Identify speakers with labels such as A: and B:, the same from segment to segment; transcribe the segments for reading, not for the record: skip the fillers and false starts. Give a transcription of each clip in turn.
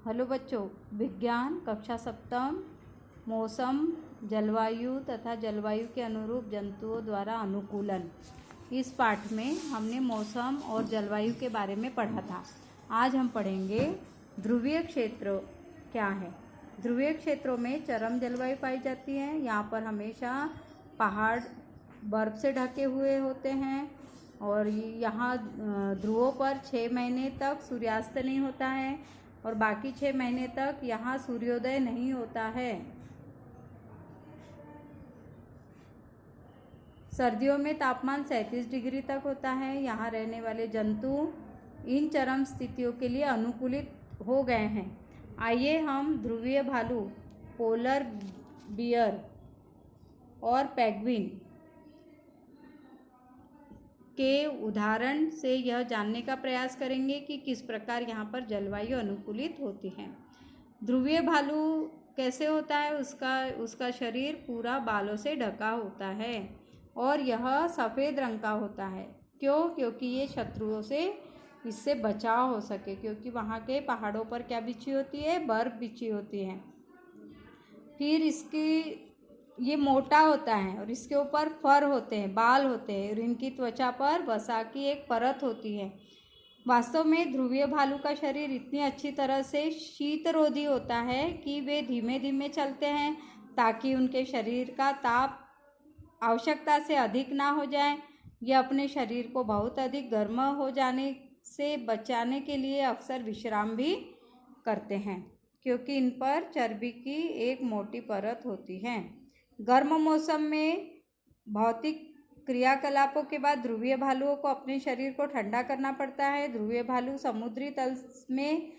A: Hello बच्चों, विज्ञान कक्षा सप्तम मौसम, जलवायु तथा जलवायु के अनुरूप जंतुओं द्वारा अनुकूलन। इस पाठ में हमने मौसम और जलवायु के बारे में पढ़ा था। आज हम पढ़ेंगे ध्रुवीय क्षेत्र क्या है। ध्रुवीय क्षेत्रों में चरम जलवायु पाई जाती है। यहाँ पर हमेशा पहाड़ बर्फ़ से ढके हुए होते हैं और यहाँ ध्रुवों पर 6 महीने तक सूर्यास्त नहीं होता है और बाकी 6 महीने तक यहाँ सूर्योदय नहीं होता है। सर्दियों में तापमान 37 डिग्री तक होता है। यहाँ रहने वाले जंतु इन चरम स्थितियों के लिए अनुकूलित हो गए हैं। आइए हम ध्रुवीय भालू, पोलर बियर और पेंगुइन के उदाहरण से यह जानने का प्रयास करेंगे कि किस प्रकार यहाँ पर जलवायु अनुकूलित होती है। ध्रुवीय भालू कैसे होता है, उसका शरीर पूरा बालों से ढका होता है और यह सफ़ेद रंग का होता है। क्योंकि ये शत्रुओं से इससे बचाव हो सके, क्योंकि वहाँ के पहाड़ों पर क्या बिछी होती है, बर्फ़ बिछी होती है। फिर ये मोटा होता है और इसके ऊपर फर होते हैं, बाल होते हैं और इनकी त्वचा पर वसा की एक परत होती है। वास्तव में ध्रुवीय भालू का शरीर इतनी अच्छी तरह से शीतरोधी होता है कि वे धीमे धीमे चलते हैं ताकि उनके शरीर का ताप आवश्यकता से अधिक ना हो जाए। ये अपने शरीर को बहुत अधिक गर्म हो जाने से बचाने के लिए अक्सर विश्राम भी करते हैं, क्योंकि इन पर चर्बी की एक मोटी परत होती है। गर्म मौसम में भौतिक क्रियाकलापों के बाद ध्रुवीय भालुओं को अपने शरीर को ठंडा करना पड़ता है। ध्रुवीय भालू समुद्री तल में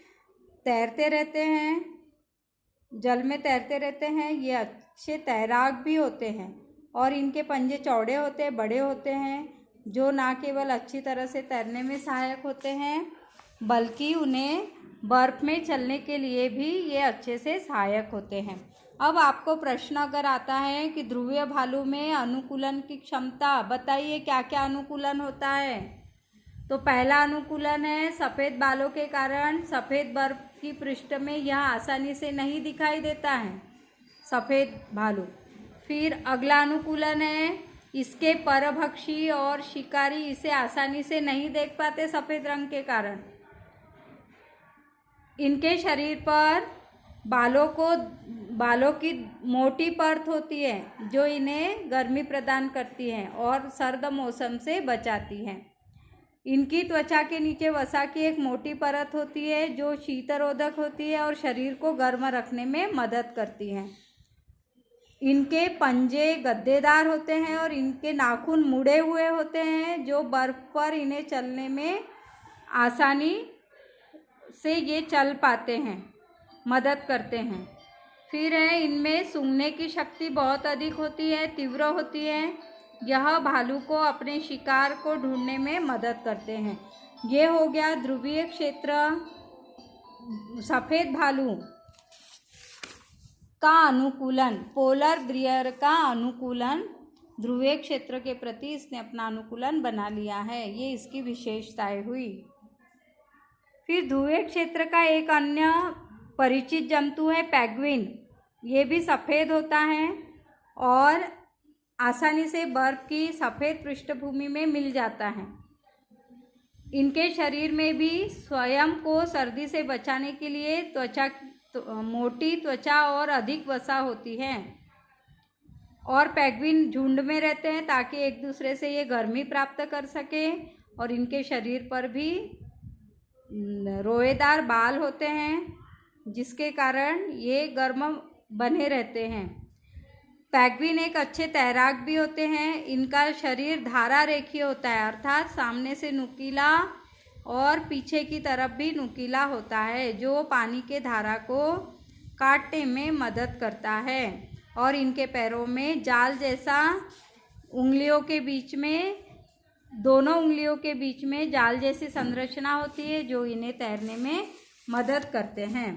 A: तैरते रहते हैं, जल में तैरते रहते हैं। ये अच्छे तैराक भी होते हैं और इनके पंजे चौड़े होते हैं, बड़े होते हैं, जो ना केवल अच्छी तरह से तैरने में सहायक होते हैं बल्कि उन्हें बर्फ़ में चलने के लिए भी ये अच्छे से सहायक होते हैं। अब आपको प्रश्न अगर आता है कि ध्रुवीय भालू में अनुकूलन की क्षमता बताइए, क्या क्या अनुकूलन होता है। तो पहला अनुकूलन है सफ़ेद बालों के कारण सफ़ेद बर्फ की पृष्ठ में यह आसानी से नहीं दिखाई देता है, सफ़ेद भालू। फिर अगला अनुकूलन है इसके परभक्षी और शिकारी इसे आसानी से नहीं देख पाते सफ़ेद रंग के कारण। इनके शरीर पर बालों की मोटी परत होती है जो इन्हें गर्मी प्रदान करती है और सर्द मौसम से बचाती है। इनकी त्वचा के नीचे वसा की एक मोटी परत होती है जो शीतरोधक होती है और शरीर को गर्म रखने में मदद करती है। इनके पंजे गद्देदार होते हैं और इनके नाखून मुड़े हुए होते हैं जो बर्फ़ पर इन्हें चलने में आसानी से ये चल पाते हैं, मदद करते हैं। फिर है इनमें सूंघने की शक्ति बहुत अधिक होती है, तीव्र होती है। यह भालू को अपने शिकार को ढूंढने में मदद करते हैं। ये हो गया ध्रुवीय क्षेत्र, सफ़ेद भालू का अनुकूलन, पोलर बियर का अनुकूलन। ध्रुवीय क्षेत्र के प्रति इसने अपना अनुकूलन बना लिया है, ये इसकी विशेषताएं हुई। फिर ध्रुवीय क्षेत्र का एक अन्य परिचित जंतु है पेंगुइन। ये भी सफ़ेद होता है और आसानी से बर्फ़ की सफ़ेद पृष्ठभूमि में मिल जाता है। इनके शरीर में भी स्वयं को सर्दी से बचाने के लिए मोटी त्वचा और अधिक वसा होती है और पेंगुइन झुंड में रहते हैं ताकि एक दूसरे से ये गर्मी प्राप्त कर सके। और इनके शरीर पर भी रोएदार बाल होते हैं जिसके कारण ये गर्म बने रहते हैं। पेंगुइन एक अच्छे तैराक भी होते हैं। इनका शरीर धारा रेखीय होता है, अर्थात सामने से नुकीला और पीछे की तरफ भी नुकीला होता है, जो पानी के धारा को काटने में मदद करता है। और इनके पैरों में जाल जैसा दोनों उंगलियों के बीच में जाल जैसी संरचना होती है जो इन्हें तैरने में मदद करते हैं।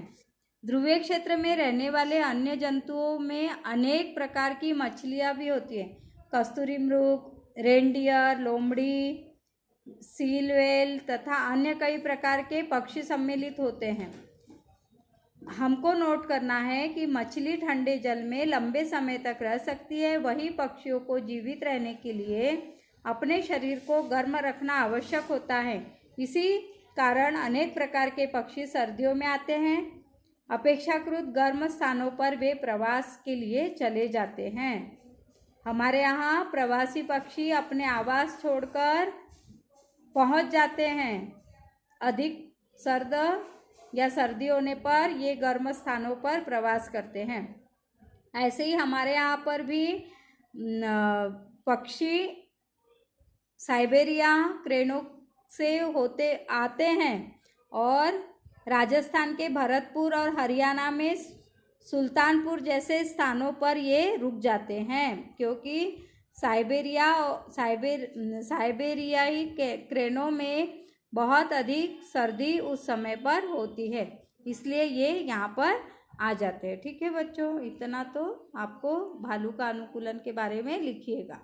A: ध्रुवीय क्षेत्र में रहने वाले अन्य जंतुओं में अनेक प्रकार की मछलियाँ भी होती हैं। कस्तूरी मृग, रेनडियर, लोमड़ी, सील व्हेल तथा अन्य कई प्रकार के पक्षी सम्मिलित होते हैं। हमको नोट करना है कि मछली ठंडे जल में लंबे समय तक रह सकती है, वही पक्षियों को जीवित रहने के लिए अपने शरीर को गर्म रखना आवश्यक होता है। इसी कारण अनेक प्रकार के पक्षी सर्दियों में आते हैं। अपेक्षाकृत गर्म स्थानों पर वे प्रवास के लिए चले जाते हैं। हमारे यहाँ प्रवासी पक्षी अपने आवास छोड़कर पहुँच जाते हैं। अधिक सर्द या सर्दी होने पर ये गर्म स्थानों पर प्रवास करते हैं। ऐसे ही हमारे यहाँ पर भी पक्षी साइबेरिया क्रेनों से होते आते हैं और राजस्थान के भरतपुर और हरियाणा में सुल्तानपुर जैसे स्थानों पर ये रुक जाते हैं, क्योंकि साइबेरियाई क्रेनों में बहुत अधिक सर्दी उस समय पर होती है, इसलिए ये यहाँ पर आ जाते हैं। ठीक है बच्चों, इतना तो आपको भालू का अनुकूलन के बारे में लिखिएगा।